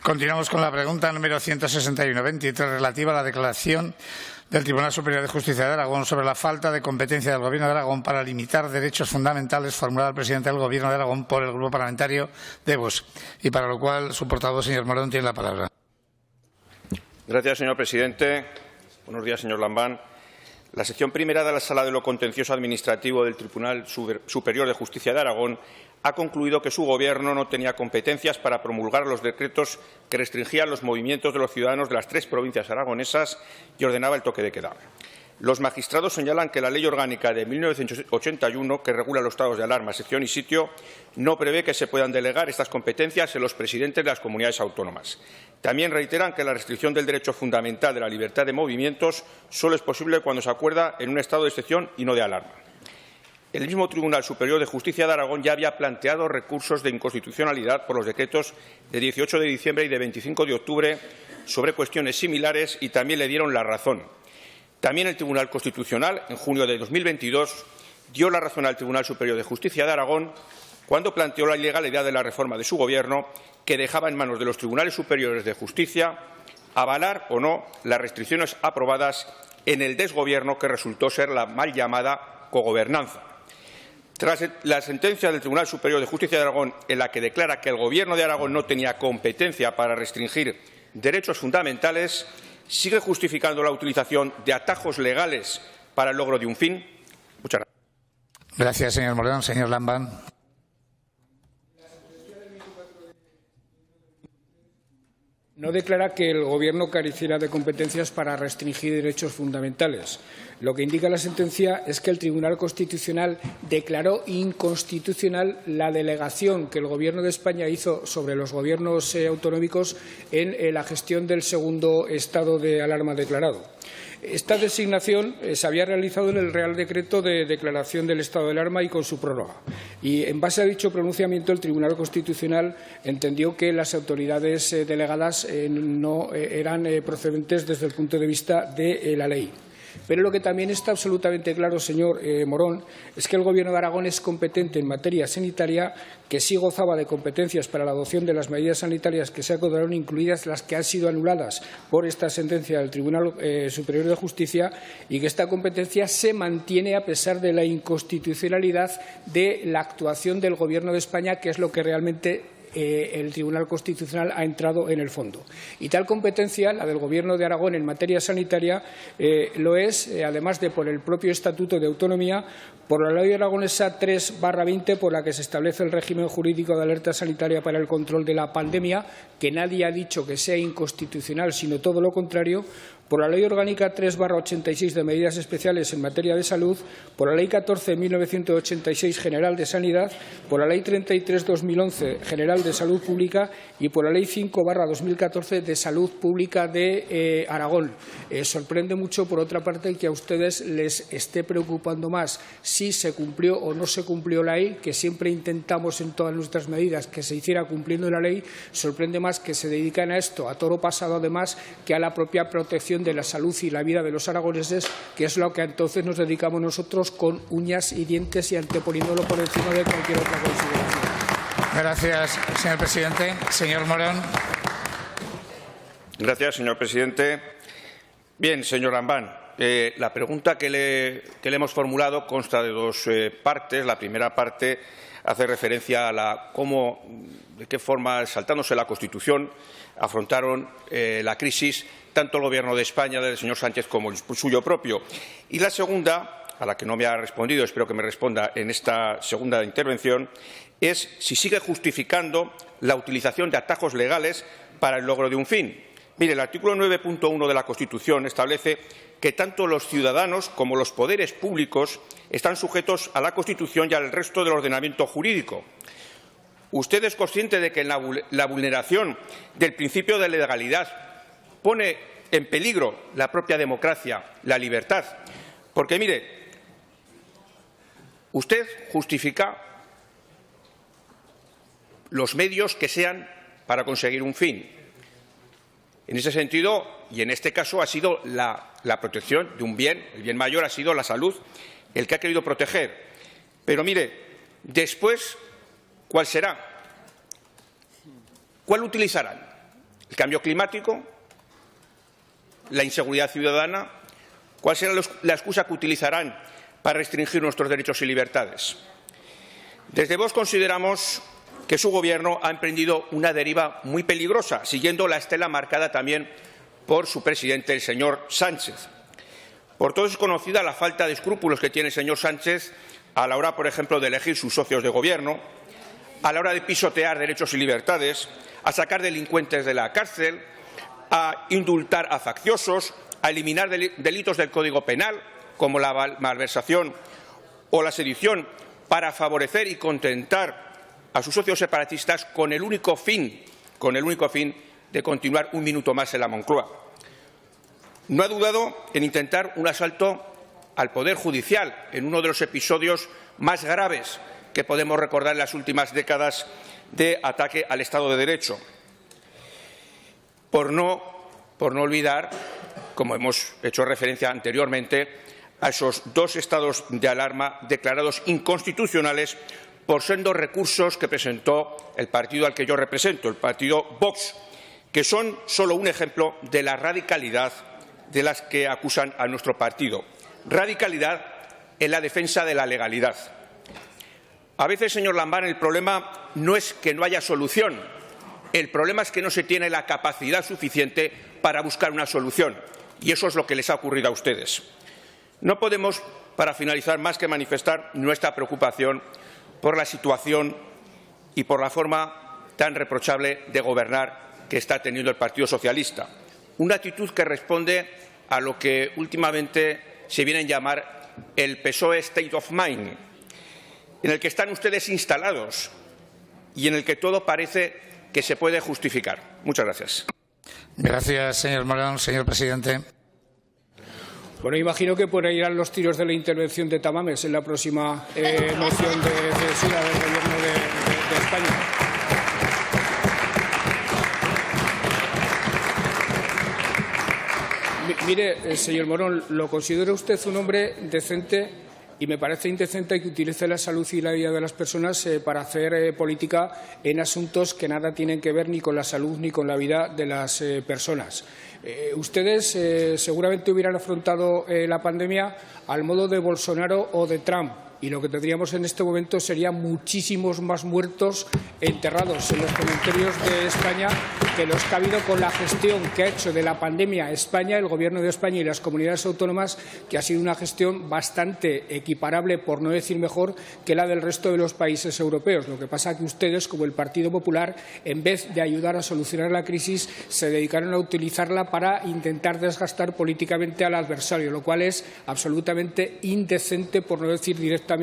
Continuamos con la pregunta número 161-23, relativa a la declaración del Tribunal Superior de Justicia de Aragón sobre la falta de competencia del Gobierno de Aragón para limitar derechos fundamentales, formulada al presidente del Gobierno de Aragón por el Grupo Parlamentario de Vox, y para lo cual su portavoz, señor Morón, tiene la palabra. Gracias, señor presidente. Buenos días, señor Lambán. La sección primera de la Sala de lo Contencioso Administrativo del Tribunal Superior de Justicia de Aragón ha concluido que su Gobierno no tenía competencias para promulgar los decretos que restringían los movimientos de los ciudadanos de las 3 provincias aragonesas y ordenaba el toque de queda. Los magistrados señalan que la Ley Orgánica de 1981, que regula los estados de alarma, sección y sitio, no prevé que se puedan delegar estas competencias en los presidentes de las comunidades autónomas. También reiteran que la restricción del derecho fundamental de la libertad de movimientos solo es posible cuando se acuerda en un estado de excepción y no de alarma. El mismo Tribunal Superior de Justicia de Aragón ya había planteado recursos de inconstitucionalidad por los decretos de 18 de diciembre y de 25 de octubre sobre cuestiones similares y también le dieron la razón. También el Tribunal Constitucional, en junio de 2022, dio la razón al Tribunal Superior de Justicia de Aragón cuando planteó la ilegalidad de la reforma de su Gobierno, que dejaba en manos de los Tribunales Superiores de Justicia avalar o no las restricciones aprobadas en el desgobierno que resultó ser la mal llamada cogobernanza. Tras la sentencia del Tribunal Superior de Justicia de Aragón, en la que declara que el Gobierno de Aragón no tenía competencia para restringir derechos fundamentales, sigue justificando la utilización de atajos legales para el logro de un fin. Muchas gracias. Gracias, señor Morón. Señor Lambán. No declara que el Gobierno careciera de competencias para restringir derechos fundamentales. Lo que indica la sentencia es que el Tribunal Constitucional declaró inconstitucional la delegación que el Gobierno de España hizo sobre los gobiernos autonómicos en la gestión del segundo estado de alarma declarado. Esta designación se había realizado en el Real Decreto de declaración del estado de alarma y con su prórroga. Y en base a dicho pronunciamiento, el Tribunal Constitucional entendió que las autoridades delegadas no eran procedentes desde el punto de vista de la ley. Pero lo que también está absolutamente claro, señor Morón, es que el Gobierno de Aragón es competente en materia sanitaria, que sí gozaba de competencias para la adopción de las medidas sanitarias que se acordaron, incluidas las que han sido anuladas por esta sentencia del Tribunal Superior de Justicia, y que esta competencia se mantiene a pesar de la inconstitucionalidad de la actuación del Gobierno de España, que es lo que realmente el Tribunal Constitucional ha entrado en el fondo. Y tal competencia, la del Gobierno de Aragón en materia sanitaria, lo es, además de por el propio Estatuto de Autonomía, por la Ley Aragonesa 3/20, por la que se establece el régimen jurídico de alerta sanitaria para el control de la pandemia, que nadie ha dicho que sea inconstitucional, sino todo lo contrario, por la Ley Orgánica 3/86 de medidas especiales en materia de salud, por la Ley 14/1986 General de Sanidad, por la Ley 33/2011 General de Salud Pública y por la Ley 5/2014 de Salud Pública de Aragón. Sorprende mucho, por otra parte, que a ustedes les esté preocupando más si se cumplió o no se cumplió la ley, que siempre intentamos en todas nuestras medidas que se hiciera cumpliendo la ley. Sorprende más que se dedican a esto, a toro pasado además, que a la propia protección de la salud y la vida de los aragoneses, que es lo que entonces nos dedicamos nosotros con uñas y dientes y anteponiéndolo por encima de cualquier otra consideración. Gracias, señor presidente. Señor Morón. Gracias, señor presidente. Bien, señor Lambán, la pregunta que le hemos formulado consta de 2 partes. La primera parte hace referencia a de qué forma, saltándose la Constitución, afrontaron la crisis tanto el Gobierno de España del señor Sánchez como el suyo propio. Y la segunda, a la que no me ha respondido, espero que me responda en esta segunda intervención, es si sigue justificando la utilización de atajos legales para el logro de un fin. Mire, el artículo 9.1 de la Constitución establece que tanto los ciudadanos como los poderes públicos están sujetos a la Constitución y al resto del ordenamiento jurídico. ¿Usted es consciente de que la vulneración del principio de legalidad pone en peligro la propia democracia, la libertad? Porque, mire, usted justifica los medios que sean para conseguir un fin. En ese sentido, y en este caso, ha sido la protección de un bien, el bien mayor ha sido la salud, el que ha querido proteger. Pero, mire, después, ¿cuál será? ¿Cuál utilizarán? ¿El cambio climático? ¿La inseguridad ciudadana? ¿Cuál será la excusa que utilizarán para restringir nuestros derechos y libertades? Desde Vox consideramos que su Gobierno ha emprendido una deriva muy peligrosa, siguiendo la estela marcada también por su presidente, el señor Sánchez. Por todos es conocida la falta de escrúpulos que tiene el señor Sánchez a la hora, por ejemplo, de elegir sus socios de Gobierno, a la hora de pisotear derechos y libertades, a sacar delincuentes de la cárcel, a indultar a facciosos, a eliminar delitos del Código Penal, como la malversación o la sedición, para favorecer y contentar a sus socios separatistas con el único fin de continuar un minuto más en la Moncloa. No ha dudado en intentar un asalto al Poder Judicial en uno de los episodios más graves que podemos recordar en las últimas décadas de ataque al Estado de Derecho. Por no olvidar, como hemos hecho referencia anteriormente, a esos 2 estados de alarma declarados inconstitucionales por sendos recursos que presentó el partido al que yo represento, el partido Vox, que son solo un ejemplo de la radicalidad de las que acusan a nuestro partido. Radicalidad en la defensa de la legalidad. A veces, señor Lambán, el problema no es que no haya solución. El problema es que no se tiene la capacidad suficiente para buscar una solución. Y eso es lo que les ha ocurrido a ustedes. No podemos, para finalizar, más que manifestar nuestra preocupación por la situación y por la forma tan reprochable de gobernar que está teniendo el Partido Socialista. Una actitud que responde a lo que últimamente se viene a llamar el PSOE State of Mind, en el que están ustedes instalados y en el que todo parece que se puede justificar. Muchas gracias. Gracias, señor Morón. Señor presidente. Bueno, imagino que por ahí irán los tiros de la intervención de Tamames en la próxima moción de censura del Gobierno de España. Mire, señor Morón, lo considera usted un hombre decente y me parece indecente que utilice la salud y la vida de las personas para hacer política en asuntos que nada tienen que ver ni con la salud ni con la vida de las personas. Ustedes seguramente hubieran afrontado la pandemia al modo de Bolsonaro o de Trump. Y lo que tendríamos en este momento serían muchísimos más muertos enterrados en los cementerios de España que los que ha habido con la gestión que ha hecho de la pandemia España, el Gobierno de España y las comunidades autónomas, que ha sido una gestión bastante equiparable, por no decir mejor, que la del resto de los países europeos. Lo que pasa es que ustedes, como el Partido Popular, en vez de ayudar a solucionar la crisis, se dedicaron a utilizarla para intentar desgastar políticamente al adversario, lo cual es absolutamente indecente, por no decir directamente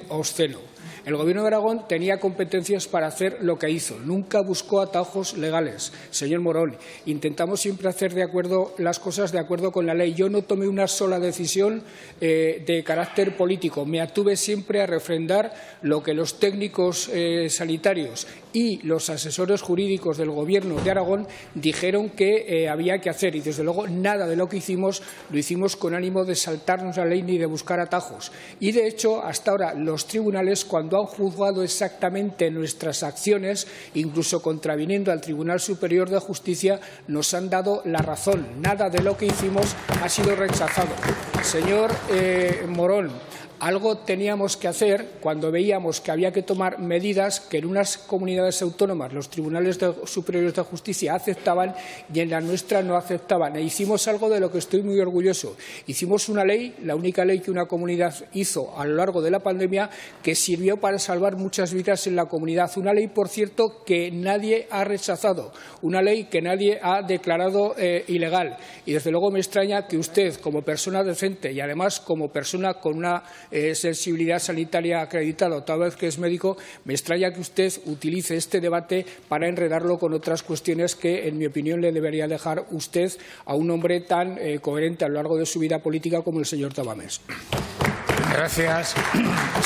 obsceno. El Gobierno de Aragón tenía competencias para hacer lo que hizo. Nunca buscó atajos legales. Señor Morón, intentamos siempre hacer las cosas de acuerdo con la ley. Yo no tomé una sola decisión de carácter político. Me atuve siempre a refrendar lo que los técnicos sanitarios y los asesores jurídicos del Gobierno de Aragón dijeron que había que hacer. Y, desde luego, nada de lo que hicimos lo hicimos con ánimo de saltarnos la ley ni de buscar atajos. Y, de hecho, hasta ahora los tribunales, cuando han juzgado exactamente nuestras acciones, incluso contraviniendo al Tribunal Superior de Justicia, nos han dado la razón. Nada de lo que hicimos ha sido rechazado. Señor Morón, algo teníamos que hacer cuando veíamos que había que tomar medidas que en unas comunidades autónomas los tribunales superiores de justicia aceptaban y en la nuestra no aceptaban. E hicimos algo de lo que estoy muy orgulloso. Hicimos una ley, la única ley que una comunidad hizo a lo largo de la pandemia, que sirvió para salvar muchas vidas en la comunidad. Una ley, por cierto, que nadie ha rechazado. Una ley que nadie ha declarado ilegal. Y, desde luego, me extraña que usted, como persona decente y, además, como persona con una sensibilidad sanitaria acreditada, toda vez que es médico, me extraña que usted utilice este debate para enredarlo con otras cuestiones que, en mi opinión, le debería dejar usted a un hombre tan coherente a lo largo de su vida política como el señor Tamames. Gracias,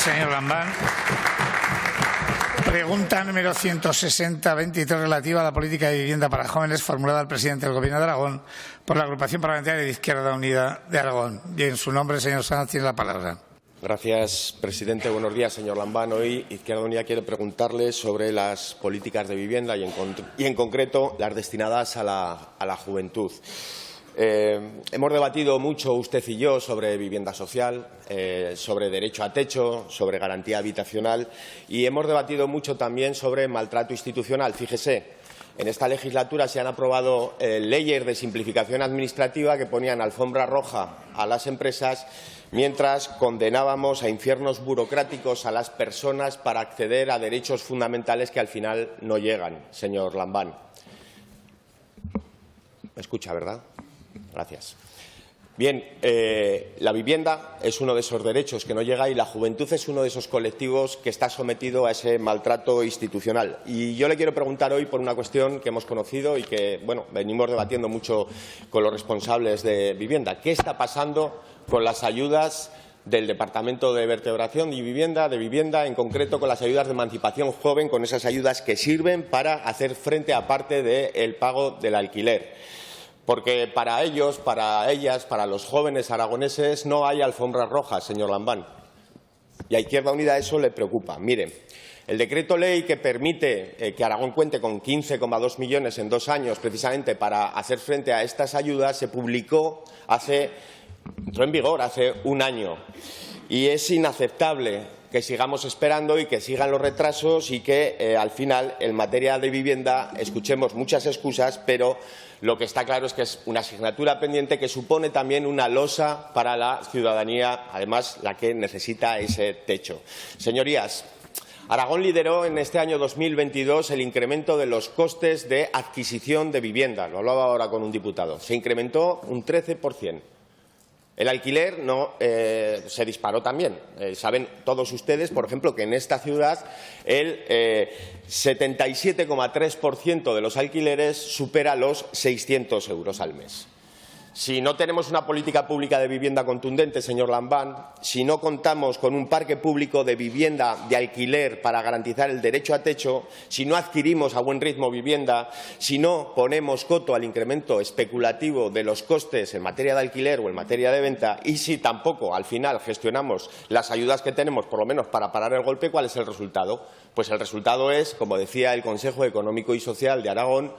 señor Lambán. Pregunta número 160-23 relativa a la política de vivienda para jóvenes, formulada al presidente del Gobierno de Aragón por la Agrupación Parlamentaria de Izquierda Unida de Aragón. Y en su nombre, señor Sanz, tiene la palabra. Gracias, presidente. Buenos días, señor Lambán. Hoy Izquierda Unida quiere preguntarle sobre las políticas de vivienda y en concreto las destinadas a la juventud. Hemos debatido mucho usted y yo sobre vivienda social, sobre derecho a techo, sobre garantía habitacional y hemos debatido mucho también sobre maltrato institucional. Fíjese, en esta legislatura se han aprobado leyes de simplificación administrativa que ponían alfombra roja a las empresas mientras condenábamos a infiernos burocráticos a las personas para acceder a derechos fundamentales que al final no llegan, señor Lambán. ¿Me escucha, verdad? Gracias. Bien, la vivienda es uno de esos derechos que no llega y la juventud es uno de esos colectivos que está sometido a ese maltrato institucional. Y yo le quiero preguntar hoy por una cuestión que hemos conocido y que venimos debatiendo mucho con los responsables de vivienda. ¿Qué está pasando con las ayudas del Departamento de Vertebración y Vivienda, en concreto con las ayudas de emancipación joven, con esas ayudas que sirven para hacer frente a parte del pago del alquiler? Porque para ellos, para ellas, para los jóvenes aragoneses no hay alfombras rojas, señor Lambán. Y a Izquierda Unida eso le preocupa. Mire, el decreto ley que permite que Aragón cuente con 15,2 millones en 2 años precisamente para hacer frente a estas ayudas se publicó entró en vigor hace 1 año. Y es inaceptable que sigamos esperando y que sigan los retrasos y que al final en materia de vivienda escuchemos muchas excusas, pero lo que está claro es que es una asignatura pendiente que supone también una losa para la ciudadanía, además la que necesita ese techo. Señorías, Aragón lideró en este año 2022 el incremento de los costes de adquisición de vivienda. Lo hablaba ahora con un diputado. Se incrementó un 13%. El alquiler se disparó también. Saben todos ustedes, por ejemplo, que en esta ciudad el 77,3% de los alquileres supera los 600 euros al mes. Si no tenemos una política pública de vivienda contundente, señor Lambán, si no contamos con un parque público de vivienda de alquiler para garantizar el derecho a techo, si no adquirimos a buen ritmo vivienda, si no ponemos coto al incremento especulativo de los costes en materia de alquiler o en materia de venta y si tampoco al final gestionamos las ayudas que tenemos, por lo menos para parar el golpe, ¿cuál es el resultado? Pues el resultado es, como decía el Consejo Económico y Social de Aragón,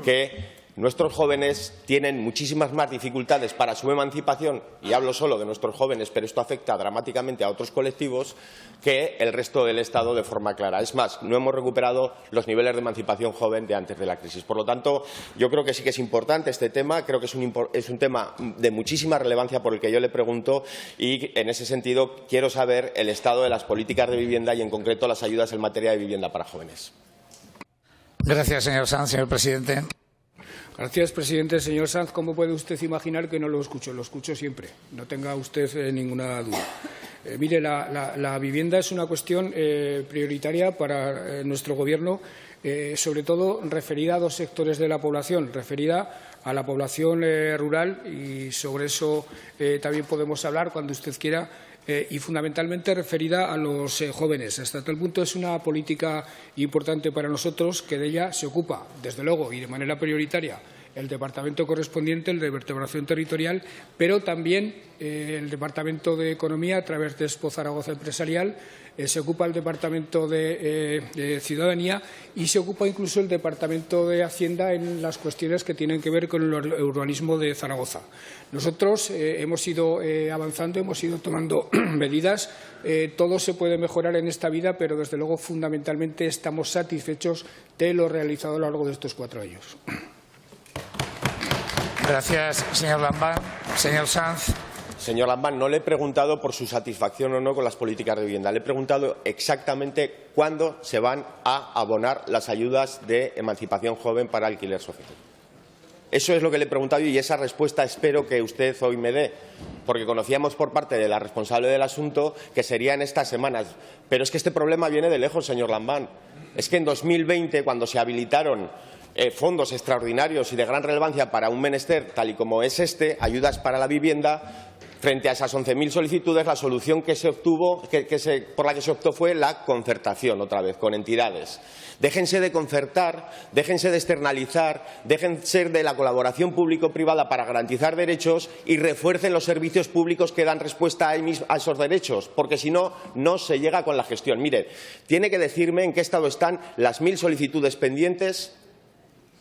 que nuestros jóvenes tienen muchísimas más dificultades para su emancipación, y hablo solo de nuestros jóvenes, pero esto afecta dramáticamente a otros colectivos, que el resto del Estado de forma clara. Es más, no hemos recuperado los niveles de emancipación joven de antes de la crisis. Por lo tanto, yo creo que sí que es importante este tema, creo que es un tema de muchísima relevancia por el que yo le pregunto y, en ese sentido, quiero saber el estado de las políticas de vivienda y, en concreto, las ayudas en materia de vivienda para jóvenes. Gracias, señor Sanz. Señor presidente. Gracias, presidente. Señor Sanz, ¿cómo puede usted imaginar que no lo escucho? Lo escucho siempre, no tenga usted ninguna duda. Mire, la vivienda es una cuestión prioritaria para nuestro Gobierno, sobre todo referida a 2 sectores de la población, referida a la población rural, y sobre eso también podemos hablar cuando usted quiera, y fundamentalmente referida a los jóvenes. Hasta tal punto es una política importante para nosotros que de ella se ocupa, desde luego, y de manera prioritaria, el departamento correspondiente, el de vertebración territorial, pero también el Departamento de Economía, a través de Expo Zaragoza Empresarial, se ocupa el Departamento de Ciudadanía y se ocupa incluso el Departamento de Hacienda en las cuestiones que tienen que ver con el urbanismo de Zaragoza. Nosotros hemos ido avanzando, hemos ido tomando medidas. Todo se puede mejorar en esta vida, pero desde luego fundamentalmente estamos satisfechos de lo realizado a lo largo de estos 4 años. Gracias, señor Lambán. Señor Sanz. Señor Lambán, no le he preguntado por su satisfacción o no con las políticas de vivienda. Le he preguntado exactamente cuándo se van a abonar las ayudas de emancipación joven para alquiler social. Eso es lo que le he preguntado y esa respuesta espero que usted hoy me dé, porque conocíamos por parte de la responsable del asunto que sería en estas semanas. Pero es que este problema viene de lejos, señor Lambán. Es que en 2020, cuando se habilitaron fondos extraordinarios y de gran relevancia para un menester tal y como es este, ayudas para la vivienda, Frente a esas 11.000 solicitudes, la solución que se obtuvo, por la que se optó fue la concertación, otra vez, con entidades. Déjense de concertar, déjense de externalizar, déjense de la colaboración público-privada para garantizar derechos y refuercen los servicios públicos que dan respuesta a esos derechos, porque si no, no se llega con la gestión. Mire, tiene que decirme en qué estado están las 1.000 solicitudes pendientes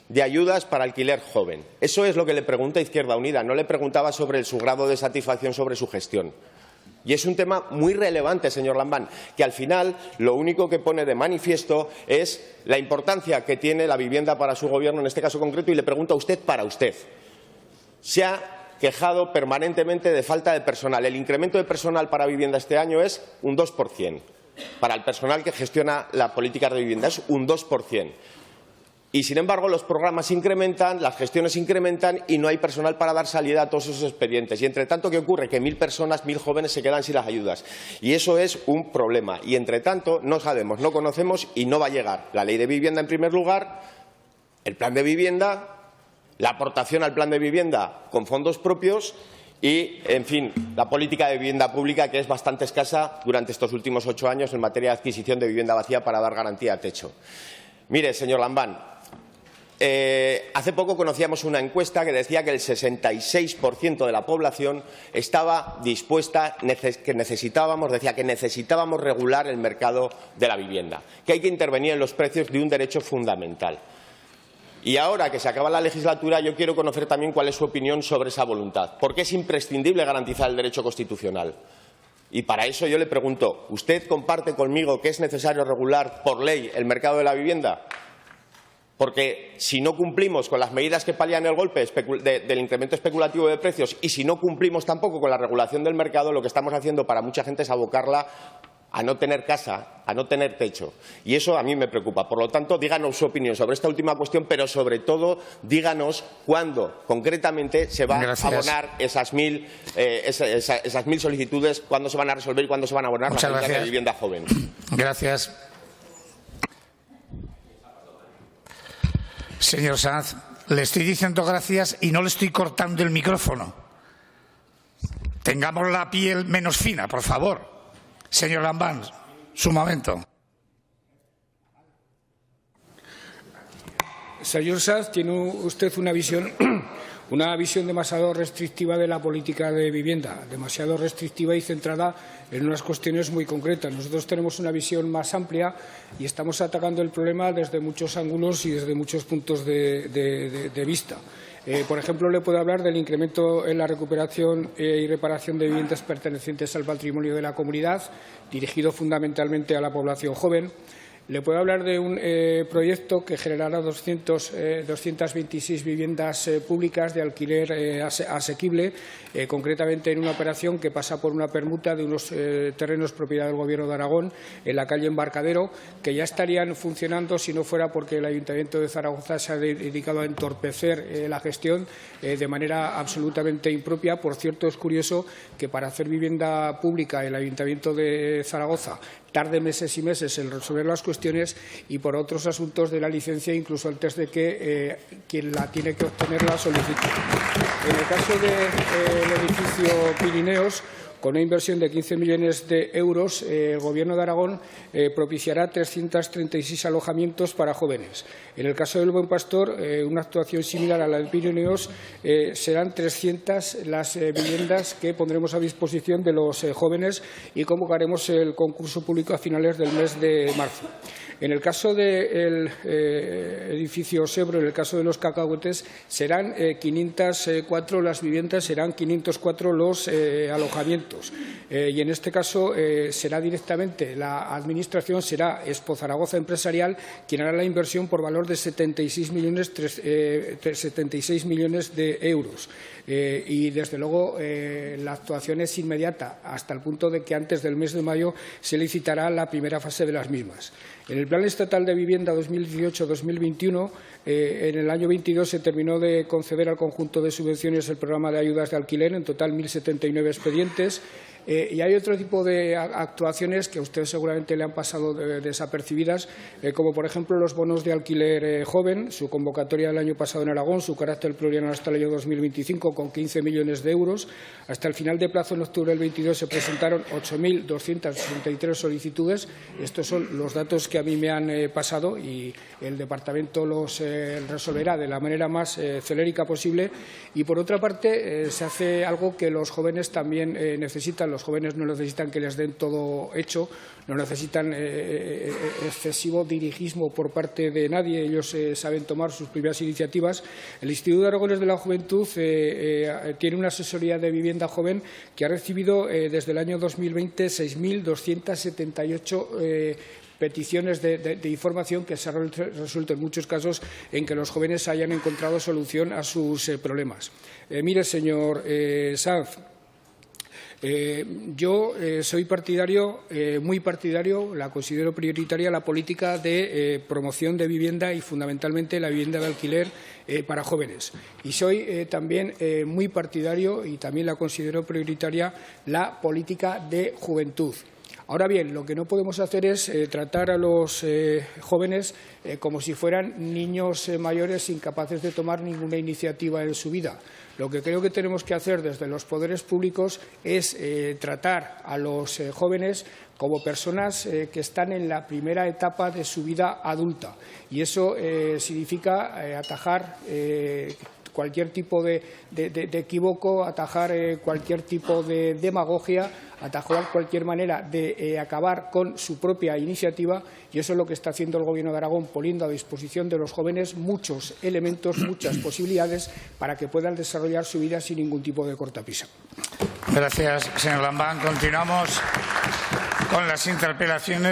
de ayudas para alquiler joven. Eso es lo que le pregunta Izquierda Unida. No le preguntaba sobre su grado de satisfacción sobre su gestión. Y es un tema muy relevante, señor Lambán, que al final lo único que pone de manifiesto es la importancia que tiene la vivienda para su Gobierno, en este caso concreto, y le pregunto a usted para usted. Se ha quejado permanentemente de falta de personal. El incremento de personal para vivienda este año es un 2%. Para el personal que gestiona la política de vivienda es un 2%. Y, sin embargo, los programas incrementan, las gestiones incrementan y no hay personal para dar salida a todos esos expedientes. Y, entre tanto, ¿qué ocurre? Que 1.000 personas, 1.000 jóvenes se quedan sin las ayudas. Y eso es un problema. Y, entre tanto, no sabemos, no conocemos y no va a llegar la ley de vivienda, en primer lugar, el plan de vivienda, la aportación al plan de vivienda con fondos propios y, en fin, la política de vivienda pública, que es bastante escasa durante estos últimos 8 años en materia de adquisición de vivienda vacía para dar garantía a techo. Mire, señor Lambán, hace poco conocíamos una encuesta que decía que el 66% de la población estaba dispuesta, que necesitábamos regular el mercado de la vivienda, que hay que intervenir en los precios de un derecho fundamental. Y ahora que se acaba la legislatura, yo quiero conocer también cuál es su opinión sobre esa voluntad, porque es imprescindible garantizar el derecho constitucional. Y para eso yo le pregunto, ¿usted comparte conmigo que es necesario regular por ley el mercado de la vivienda? Porque si no cumplimos con las medidas que palian el golpe del incremento especulativo de precios y si no cumplimos tampoco con la regulación del mercado, lo que estamos haciendo para mucha gente es abocarla a no tener casa, a no tener techo. Y eso a mí me preocupa. Por lo tanto, díganos su opinión sobre esta última cuestión, pero sobre todo díganos cuándo concretamente se va a abonar esas 1.000 solicitudes, cuándo se van a resolver y cuándo se van a abonar las ayudas de vivienda joven. Gracias. Señor Sanz, le estoy diciendo gracias y no le estoy cortando el micrófono. Tengamos la piel menos fina, por favor. Señor Lambán, su momento. Señor Sanz, tiene usted una visión demasiado restrictiva de la política de vivienda, demasiado restrictiva y centrada en unas cuestiones muy concretas. Nosotros tenemos una visión más amplia y estamos atacando el problema desde muchos ángulos y desde muchos puntos de vista. Por ejemplo, le puedo hablar del incremento en la recuperación y reparación de viviendas pertenecientes al patrimonio de la comunidad, dirigido fundamentalmente a la población joven. Le puedo hablar de un proyecto que generará 226 viviendas públicas de alquiler asequible, concretamente en una operación que pasa por una permuta de unos terrenos propiedad del Gobierno de Aragón en la calle Embarcadero, que ya estarían funcionando si no fuera porque el Ayuntamiento de Zaragoza se ha dedicado a entorpecer la gestión de manera absolutamente impropia. Por cierto, es curioso que para hacer vivienda pública el Ayuntamiento de Zaragoza tarde meses y meses en resolver las cuestiones y por otros asuntos de la licencia, incluso antes de que quien la tiene que obtener la solicite. En el caso del edificio Pirineos, con una inversión de 15 millones de euros, el Gobierno de Aragón propiciará 336 alojamientos para jóvenes. En el caso del Buen Pastor, una actuación similar a la del Pirineos, serán 300 las viviendas que pondremos a disposición de los jóvenes y convocaremos el concurso público a finales del mes de marzo. En el caso del edificio Sebro, en el caso de los cacahuetes, serán 504 las viviendas, serán 504 los alojamientos. Y en este caso será directamente la Administración, será Expo Zaragoza Empresarial, quien hará la inversión por valor de 76 millones de euros. Y, desde luego, la actuación es inmediata, hasta el punto de que antes del mes de mayo se licitará la primera fase de las mismas. En el Plan Estatal de Vivienda 2018-2021, en el año 22 se terminó de conceder al conjunto de subvenciones el programa de ayudas de alquiler, en total 1.079 expedientes. Y hay otro tipo de actuaciones que a usted seguramente le han pasado desapercibidas, como por ejemplo los bonos de alquiler joven, su convocatoria del año pasado en Aragón, su carácter plurianual hasta el año 2025 con 15 millones de euros. Hasta el final de plazo, en octubre del 22, se presentaron 8.263 solicitudes. Estos son los datos que a mí me han pasado y el Departamento los resolverá de la manera más celérica posible. Y, por otra parte, se hace algo que los jóvenes también necesitan. Los jóvenes no necesitan que les den todo hecho, no necesitan excesivo dirigismo por parte de nadie. Ellos saben tomar sus propias iniciativas. El Instituto de Aragones de la Juventud tiene una asesoría de vivienda joven que ha recibido desde el año 2020 6.278 peticiones de información que se han resuelto en muchos casos en que los jóvenes hayan encontrado solución a sus problemas. Mire, señor Sanz, yo soy partidario, muy partidario, la considero prioritaria la política de promoción de vivienda y fundamentalmente la vivienda de alquiler para jóvenes. Y soy también muy partidario y también la considero prioritaria la política de juventud. Ahora bien, lo que no podemos hacer es tratar a los jóvenes como si fueran niños mayores incapaces de tomar ninguna iniciativa en su vida. Lo que creo que tenemos que hacer desde los poderes públicos es tratar a los jóvenes como personas que están en la primera etapa de su vida adulta. Y eso significa atajar cualquier tipo de equívoco, atajar cualquier tipo de demagogia, atajar cualquier manera de acabar con su propia iniciativa, y eso es lo que está haciendo el Gobierno de Aragón, poniendo a disposición de los jóvenes muchos elementos, muchas posibilidades para que puedan desarrollar su vida sin ningún tipo de cortapisa. Gracias, señor Lambán. Continuamos con las interpelaciones.